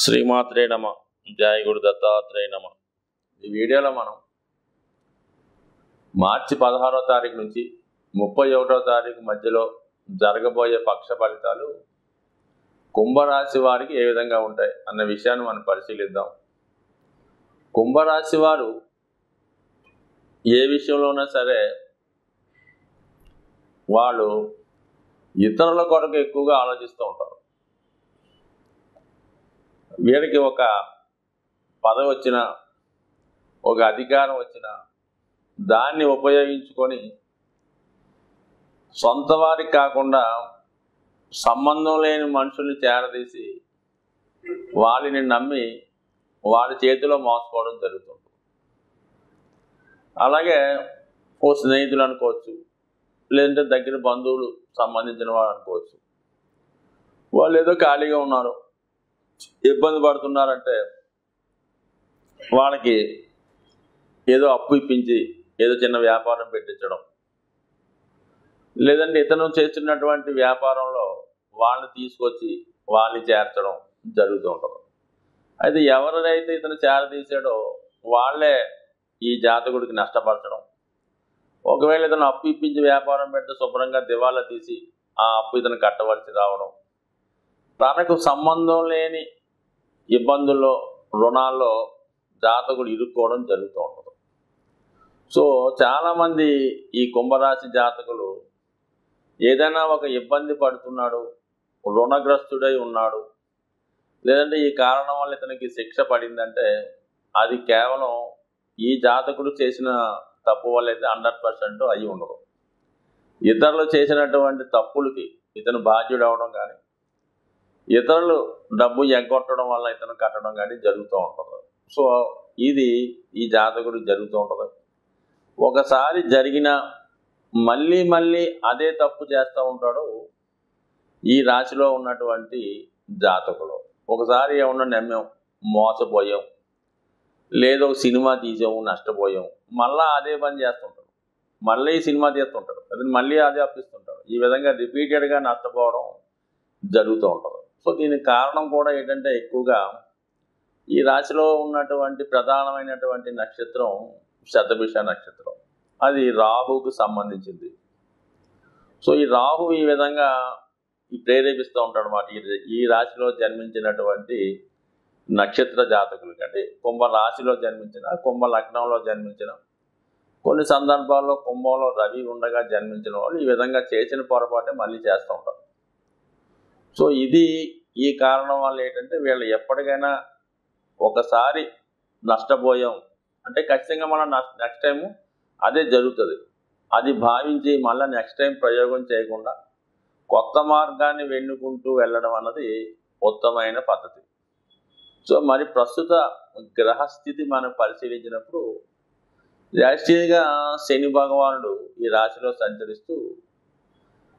శ్రీమాత్రే నమ. జయ గురు దత్తాత్రేయ నమ. ఈ వీడియోలో మనం మార్చి 16వ తారీఖు నుంచి 31వ తారీఖు మధ్యలో జరగబోయే పక్ష ఫలితాలు కుంభరాశి వారికి ఏ విధంగా ఉంటాయి అన్న విషయాన్ని మనం పరిశీలిద్దాం. కుంభరాశి వారు ఏ విషయంలోనా సరే వాళ్ళు ఇతరుల కొరకు ఎక్కువగా ఆలోచిస్తూ ఉంటారు. వీరికి ఒక పదవి వచ్చినా, ఒక అధికారం వచ్చినా దాన్ని ఉపయోగించుకొని సొంత వారికి కాకుండా సంబంధం లేని మనుషుల్ని చేరదీసి వాళ్ళని నమ్మి వాళ్ళ చేతిలో మోసపోవడం జరుగుతుంది. అలాగే ఓ స్నేహితులు అనుకోవచ్చు, లేదంటే దగ్గర బంధువులు సంబంధించిన వాళ్ళు అనుకోవచ్చు. వాళ్ళు ఏదో ఖాళీగా ఉన్నారు, ఇబ్బంది పడుతున్నారంటే వాళ్ళకి ఏదో అప్పు ఇప్పించి ఏదో చిన్న వ్యాపారం పెట్టించడం, లేదంటే ఇతను చేస్తున్నటువంటి వ్యాపారంలో వాళ్ళని తీసుకొచ్చి వాళ్ళని చేర్చడం జరుగుతూ ఉంటుంది. అయితే ఎవరైతే ఇతను చేరదీసాడో వాళ్ళే ఈ జాతకుడికి నష్టపరచడం. ఒకవేళ ఇతను అప్పు ఇప్పించి వ్యాపారం పెడితే శుభ్రంగా దివాలా తీసి ఆ అప్పు ఇతను కట్టవలసి రావడం, తనకు సంబంధం లేని ఇబ్బందుల్లో రుణాల్లో జాతకుడు ఇరుక్కోవడం జరుగుతూ ఉంటుంది. సో చాలామంది ఈ కుంభరాశి జాతకులు ఏదైనా ఒక ఇబ్బంది పడుతున్నాడు, రుణగ్రస్తుడై ఉన్నాడు, లేదంటే ఈ కారణం వల్ల ఇతనికి శిక్ష పడిందంటే అది కేవలం ఈ జాతకుడు చేసిన తప్పు వల్ల అయితే 100% అయి ఉండదు. ఇతరులు చేసినటువంటి తప్పులకి ఇతను బాధ్యుడు అవడం కానీ, ఇతరులు డబ్బు ఎగ్గొట్టడం వల్ల ఇతను కట్టడం కానీ జరుగుతూ ఉంటుంది. సో ఇది ఈ జాతకుడికి జరుగుతూ ఉంటుంది. ఒకసారి జరిగిన మళ్ళీ మళ్ళీ అదే తప్పు చేస్తూ ఉంటాడు ఈ రాశిలో ఉన్నటువంటి జాతకులు. ఒకసారి ఏమన్నా నమ్మాం, మోసపోయాం, లేదో సినిమా తీసాము, నష్టపోయాం, మళ్ళీ అదే పని చేస్తుంటాడు, మళ్ళీ సినిమా తీస్తుంటాడు, అతను మళ్ళీ అదే అప్పిస్తుంటాడు. ఈ విధంగా రిపీటెడ్గా నష్టపోవడం జరుగుతూ ఉంటుంది. సో దీనికి కారణం కూడా ఏంటంటే ఎక్కువగా ఈ రాశిలో ఉన్నటువంటి ప్రధానమైనటువంటి నక్షత్రం శతభిష నక్షత్రం. అది రాహువుకు సంబంధించింది. సో ఈ రాహు ఈ విధంగా ప్రేరేపిస్తూ ఉంటాడు అన్నమాట ఈ రాశిలో జన్మించినటువంటి నక్షత్ర జాతకులకి. అంటే కుంభ రాశిలో జన్మించిన, కుంభ లగ్నంలో జన్మించిన, కొన్ని సందర్భాల్లో కుంభంలో రవి ఉండగా జన్మించిన వాళ్ళు ఈ విధంగా చేసిన పొరపాటే మళ్ళీ చేస్తూ ఉంటారు. సో ఇది ఈ కారణం వల్ల ఏంటంటే వీళ్ళు ఎప్పటికైనా ఒకసారి నష్టపోయాం అంటే ఖచ్చితంగా మనం నెక్స్ట్ టైము అదే జరుగుతుంది. అది భావించి మళ్ళీ నెక్స్ట్ టైం ప్రయోగం చేయకుండా కొత్త మార్గాన్ని వెన్నుకుంటూ వెళ్ళడం అన్నది ఉత్తమమైన పద్ధతి. సో మరి ప్రస్తుత గ్రహస్థితి మనం పరిశీలించినప్పుడు యాక్చువల్గా శని భగవానుడు ఈ రాశిలో సంచరిస్తూ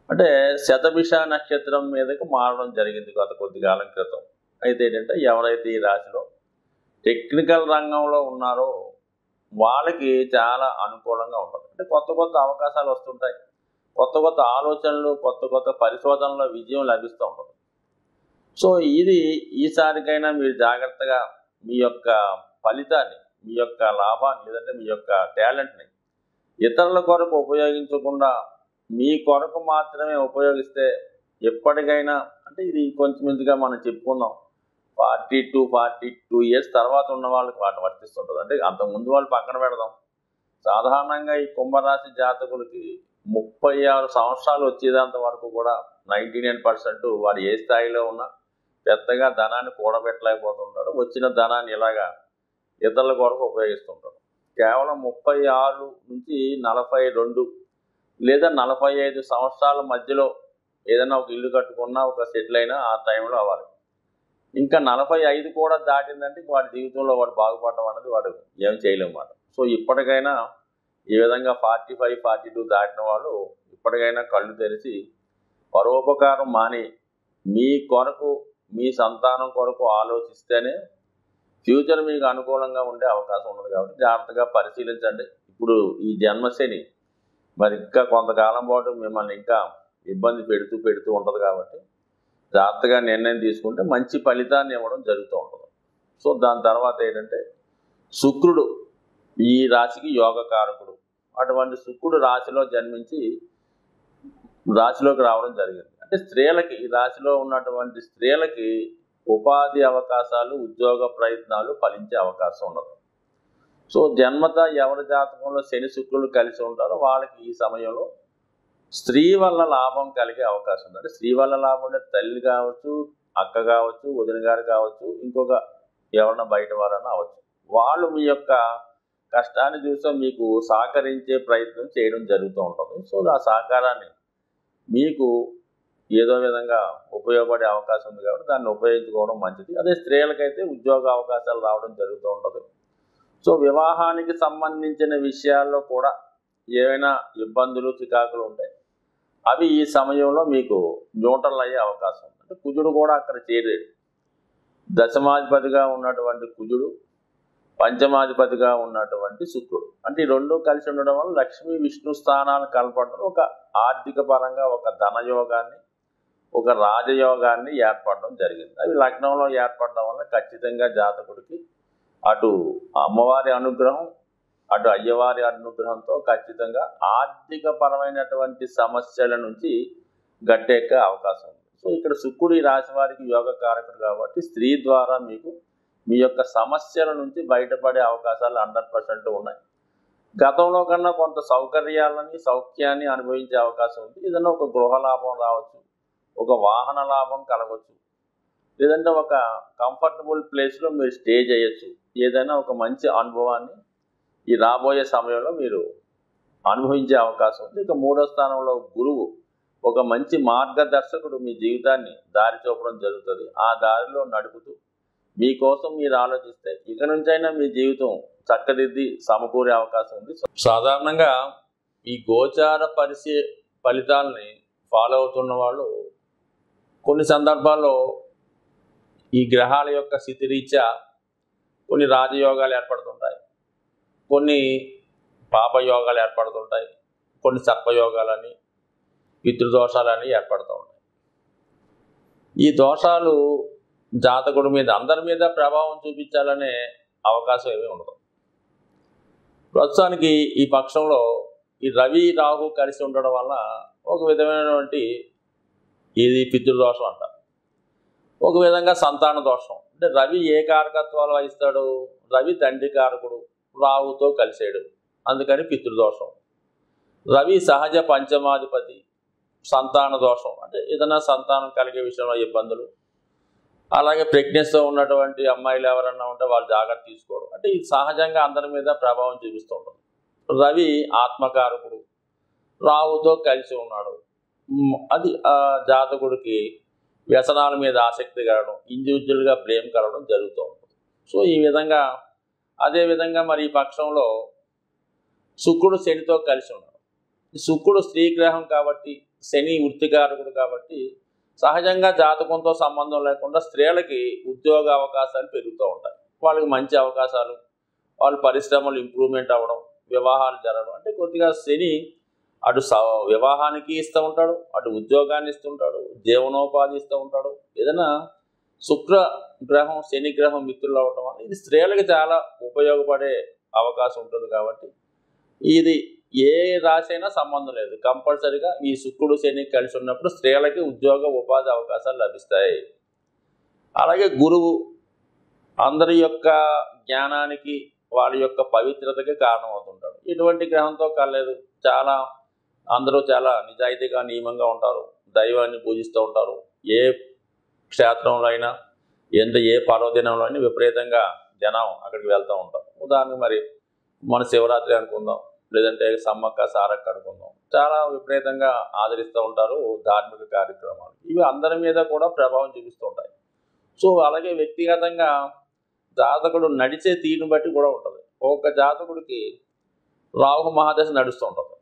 అంటే శతభిష నక్షత్రం మీదకు మారడం జరిగింది గత కొద్ది కాలం క్రితం. అయితే ఏంటంటే ఎవరైతే ఈ రాశిలో టెక్నికల్ రంగంలో ఉన్నారో వాళ్ళకి చాలా అనుకూలంగా ఉంటుంది. అంటే కొత్త కొత్త అవకాశాలు వస్తుంటాయి, కొత్త కొత్త ఆలోచనలు, కొత్త కొత్త పరిశోధనలో విజయం లభిస్తూ ఉంటుంది. సో ఇది ఈసారికైనా మీరు జాగ్రత్తగా మీ యొక్క ఫలితాన్ని, మీ యొక్క లాభాన్ని, లేదంటే మీ యొక్క టాలెంట్ని ఇతరుల కొరకు ఉపయోగించకుండా మీ కొరకు మాత్రమే ఉపయోగిస్తే ఎప్పటికైనా అంటే ఇది కొంచెం ఇంతగా మనం చెప్పుకుందాం 42 ఇయర్స్ తర్వాత ఉన్న వాళ్ళకి వాటి వర్తిస్తుంటుంది. అంటే అంతకుముందు వాళ్ళు పక్కన పెడదాం. సాధారణంగా ఈ కుంభరాశి జాతకులకి 36 సంవత్సరాలు వచ్చేదంత వరకు కూడా 99% వాడు ఏ స్థాయిలో ఉన్నా పెద్దగా ధనాన్ని కూడబెట్టలేకపోతుంటాడు. వచ్చిన ధనాన్ని ఇలాగా ఇతరుల కొరకు ఉపయోగిస్తుంటాడు. కేవలం 36 నుంచి 42 లేదా 45 సంవత్సరాల మధ్యలో ఏదైనా ఒక ఇల్లు కట్టుకున్నా, ఒక సెటిల్ అయినా ఆ టైంలో అవ్వాలి. ఇంకా 45 కూడా దాటిందంటే వాడి జీవితంలో వాడు బాగుపడడం అనేది వాడు ఏం చేయలేము అన్నమాట. సో ఇప్పటికైనా ఈ విధంగా 45, 42 దాటిన వాళ్ళు ఇప్పటికైనా కళ్ళు తెరిచి పరోపకారం మాని మీ కొరకు, మీ సంతానం కొరకు ఆలోచిస్తేనే ఫ్యూచర్ మీకు అనుకూలంగా ఉండే అవకాశం ఉన్నది. కాబట్టి జాగ్రత్తగా పరిశీలించండి. ఇప్పుడు ఈ జన్మశని మరి ఇంకా కొంతకాలం పాటు మిమ్మల్ని ఇంకా ఇబ్బంది పెడుతూ ఉంటుంది. కాబట్టి జాగ్రత్తగా నిర్ణయం తీసుకుంటే మంచి ఫలితాన్ని ఇవ్వడం జరుగుతూ ఉంటుంది. సో దాని తర్వాత ఏంటంటే శుక్రుడు ఈ రాశికి యోగకారకుడు. అటువంటి శుక్రుడు రాశిలో జన్మించి రాశిలోకి రావడం జరిగింది. అంటే స్త్రీలకి, ఈ రాశిలో ఉన్నటువంటి స్త్రీలకి ఉపాధి అవకాశాలు, ఉద్యోగ ప్రయత్నాలు ఫలించే అవకాశం ఉండదు. సో జన్మత ఎవరి జాతకంలో శని శుక్రులు కలిసి ఉంటారో వాళ్ళకి ఈ సమయంలో స్త్రీ వల్ల లాభం కలిగే అవకాశం ఉంది. అంటే స్త్రీ వల్ల లాభం అంటే తల్లి కావచ్చు, అక్క కావచ్చు, వదిన గారు కావచ్చు, ఇంకొక ఎవరన్నా బయట వారన్నా అవచ్చు. వాళ్ళు మీ యొక్క కష్టాన్ని చూస్తే మీకు సహకరించే ప్రయత్నం చేయడం జరుగుతూ ఉంటుంది. సో ఆ సహకారాన్ని మీకు ఏదో విధంగా ఉపయోగపడే అవకాశం ఉంది కాబట్టి దాన్ని ఉపయోగించుకోవడం మంచిది. అదే స్త్రీలకైతే ఉద్యోగ అవకాశాలు రావడం జరుగుతూ ఉంటుంది. సో వివాహానికి సంబంధించిన విషయాల్లో కూడా ఏవైనా ఇబ్బందులు, చికాకులు ఉంటాయి. అవి ఈ సమయంలో మీకు న్యూట్రల్ అయ్యే అవకాశం ఉంది. అంటే కుజుడు కూడా అక్కడ చేరాడు. దశమాధిపతిగా ఉన్నటువంటి కుజుడు, పంచమాధిపతిగా ఉన్నటువంటి శుక్రుడు, అంటే ఈ రెండు కలిసి ఉండడం వల్ల లక్ష్మీ విష్ణు స్థానాలు కలపడం ఒక ఆర్థిక పరంగా ఒక ధనయోగాన్ని, ఒక రాజయోగాన్ని ఏర్పడడం జరిగింది. అవి లగ్నంలో ఏర్పడడం వల్ల ఖచ్చితంగా జాతకుడికి అటు అమ్మవారి అనుగ్రహం, అటు అయ్యవారి అనుగ్రహంతో ఖచ్చితంగా ఆర్థిక పరమైనటువంటి సమస్యల నుంచి గట్టెక్కే అవకాశం ఉంది. సో ఇక్కడ శుక్రుడు ఈ రాశి వారికి యోగకారకుడు కాబట్టి స్త్రీ ద్వారా మీకు మీ యొక్క సమస్యల నుంచి బయటపడే అవకాశాలు 100% ఉన్నాయి. గతంలో కన్నా కొంత సౌఖ్యాన్ని అనుభవించే అవకాశం ఉంది. ఏదైనా ఒక గృహ లాభం రావచ్చు, ఒక వాహన లాభం కలగవచ్చు, లేదంటే ఒక కంఫర్టబుల్ ప్లేస్లో మీరు స్టే చేయొచ్చు. ఏదైనా ఒక మంచి అనుభవాన్ని ఈ రాబోయే సమయంలో మీరు అనుభవించే అవకాశం ఉంది. ఇక 3వ స్థానంలో గురువు ఒక మంచి మార్గదర్శకుడు మీ జీవితాన్ని దారి చూపడం జరుగుతుంది. ఆ దారిలో నడుపుతూ మీకోసం మీరు ఆలోచిస్తే ఇక నుంచైనా మీ జీవితం చక్కదిద్ది సమకూరే అవకాశం ఉంది. సాధారణంగా ఈ గోచార ఫలితాలని ఫాలో అవుతున్న వాళ్ళు కొన్ని సందర్భాల్లో ఈ గ్రహాల యొక్క స్థితిరీత్యా కొన్ని రాజయోగాలు ఏర్పడుతుంటాయి, కొన్ని పాపయోగాలు ఏర్పడుతుంటాయి, కొన్ని సర్పయోగాలని, పితృదోషాలని ఏర్పడుతూ ఉంటాయి. ఈ దోషాలు జాతకుడి మీద అందరి మీద ప్రభావం చూపించాలనే అవకాశం ఏమీ ఉండదు. ప్రస్తుతానికి ఈ పక్షంలో ఈ రవి రాహు కలిసి ఉండడం వల్ల ఒక విధమైనటువంటి ఇది పితృదోషం అంటారు, ఒక విధంగా సంతాన దోషం. అంటే రవి ఏ కారకత్వాలు వహిస్తాడు? రవి తండ్రి కారకుడు, రాహుతో కలిసాడు, అందుకని పితృదోషం. రవి సహజ పంచమాధిపతి, సంతాన దోషం. అంటే ఏదైనా సంతానం కలిగే విషయంలో ఇబ్బందులు, అలాగే ప్రెగ్నెన్సీతో ఉన్నటువంటి అమ్మాయిలు ఎవరన్నా ఉంటే వాళ్ళు జాగ్రత్త తీసుకోవడం. అంటే ఇది సహజంగా అందరి మీద ప్రభావం చూపిస్తూ ఉంటుంది. రవి ఆత్మకారకుడు, రాహుతో కలిసి ఉన్నాడు, అది జాతకుడికి వ్యసనాల మీద ఆసక్తి కలగడం, ఇండివిజువల్గా బ్లేమ్ కలగడం జరుగుతూ ఉంటుంది. సో ఈ విధంగా అదేవిధంగా మరి ఈ పక్షంలో శుక్రుడు శనితో కలిసి ఉన్నాడు. శుక్రుడు స్త్రీ గ్రహం కాబట్టి, శని వృత్తికారకుడు కాబట్టి సహజంగా జాతకంతో సంబంధం లేకుండా స్త్రీలకి ఉద్యోగ అవకాశాలు పెరుగుతూ ఉంటాయి. వాళ్ళకి మంచి అవకాశాలు, వాళ్ళ పరిశ్రమలు ఇంప్రూవ్మెంట్ అవ్వడం, వివాహాలు జరగడం. అంటే కొద్దిగా శని అటు వివాహానికి ఇస్తూ ఉంటాడు, అటు ఉద్యోగాన్ని ఇస్తుంటాడు, జీవనోపాధి ఇస్తూ ఉంటాడు. ఏదైనా శుక్ర గ్రహం శని గ్రహం మిత్రులు అవ్వడం వల్ల ఇది స్త్రీలకి చాలా ఉపయోగపడే అవకాశం ఉంటుంది. కాబట్టి ఇది ఏ రాశి అయినా సంబంధం లేదు, కంపల్సరీగా ఈ శుక్రుడు శని కలిసి ఉన్నప్పుడు స్త్రీలకి ఉద్యోగ ఉపాధి అవకాశాలు లభిస్తాయి. అలాగే గురువు అందరి యొక్క జ్ఞానానికి, వాళ్ళ యొక్క పవిత్రతకి కారణం అవుతుంటాడు. ఇటువంటి గ్రహంతో కలలేదు. అందరూ చాలా నిజాయితీగా నియమంగా ఉంటారు, దైవాన్ని పూజిస్తూ ఉంటారు. ఏ క్షేత్రంలో అయినా ఏ పర్వదినంలో అయినా విపరీతంగా జనం అక్కడికి వెళ్తూ ఉంటారు. ఉదాహరణకు మరి మన శివరాత్రి అనుకుందాం, లేదంటే సమ్మక్క సారక్క అనుకుందాం, చాలా విపరీతంగా ఆదరిస్తూ ఉంటారు ధార్మిక కార్యక్రమాలు. ఇవి అందరి మీద కూడా ప్రభావం చూపిస్తూ ఉంటాయి. సో అలాగే వ్యక్తిగతంగా జాతకుడు నడిచే తీరుని బట్టి కూడా ఉంటుంది. ఒక్కొక్క జాతకుడికి రాహు మహాదశ నడుస్తూ ఉంటుంది,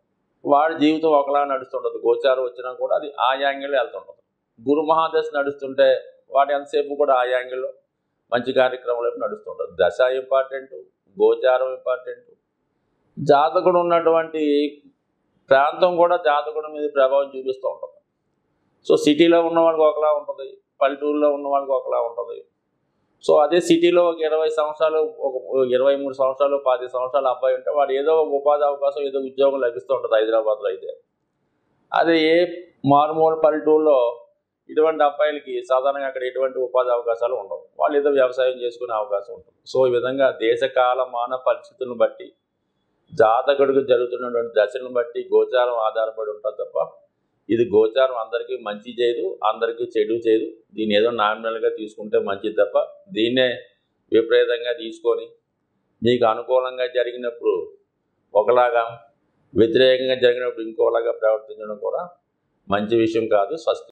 వాడి జీవితం ఒకలా నడుస్తుంటుంది. గోచారం వచ్చినా కూడా అది ఆ యాంగిల్లో వెళ్తుంటుంది. గురు మహాదశ నడుస్తుంటే వాడు ఎంతసేపు కూడా ఆ యాంగిల్లో మంచి కార్యక్రమాలు నడుస్తుంటుంది. దశ ఇంపార్టెంట్, గోచారం ఇంపార్టెంట్, జాతకుడు ఉన్నటువంటి ప్రాంతం కూడా జాతకుడి మీద ప్రభావం చూపిస్తూ ఉంటుంది. సో సిటీలో ఉన్న వాళ్ళకి ఒకలా ఉంటుంది, పల్లెటూరులో ఉన్న వాళ్ళకి ఒకలా ఉంటుంది. సో అదే సిటీలో ఒక 20 సంవత్సరాలు, ఒక 23 సంవత్సరాలు, 10 సంవత్సరాల అబ్బాయి ఉంటే వాడు ఏదో ఒక ఉపాధి అవకాశం, ఏదో ఉద్యోగం లభిస్తూ ఉంటుంది హైదరాబాద్లో అయితే. అదే ఏ మారుమూల పల్లెటూరులో ఇటువంటి అబ్బాయిలకి సాధారణంగా అక్కడ ఎటువంటి ఉపాధి అవకాశాలు ఉండవు. వాళ్ళు ఏదో వ్యవసాయం చేసుకునే అవకాశం ఉంటుంది. సో ఈ విధంగా దేశ కాలమాన పరిస్థితులను బట్టి, జాతకుడికి జరుగుతున్నటువంటి దశలను బట్టి గోచారం ఆధారపడి ఉంటుంది తప్ప ఇది గోచారం అందరికీ మంచి చేయదు, అందరికీ చెడు చేయదు. దీన్ని ఏదో నామినల్గా తీసుకుంటే మంచిది తప్ప దీన్నే విపరీతంగా తీసుకొని మీకు అనుకూలంగా జరిగినప్పుడు ఒకలాగా, వ్యతిరేకంగా జరిగినప్పుడు ఇంకోలాగా ప్రవర్తించడం కూడా మంచి విషయం కాదు. స్వస్తి.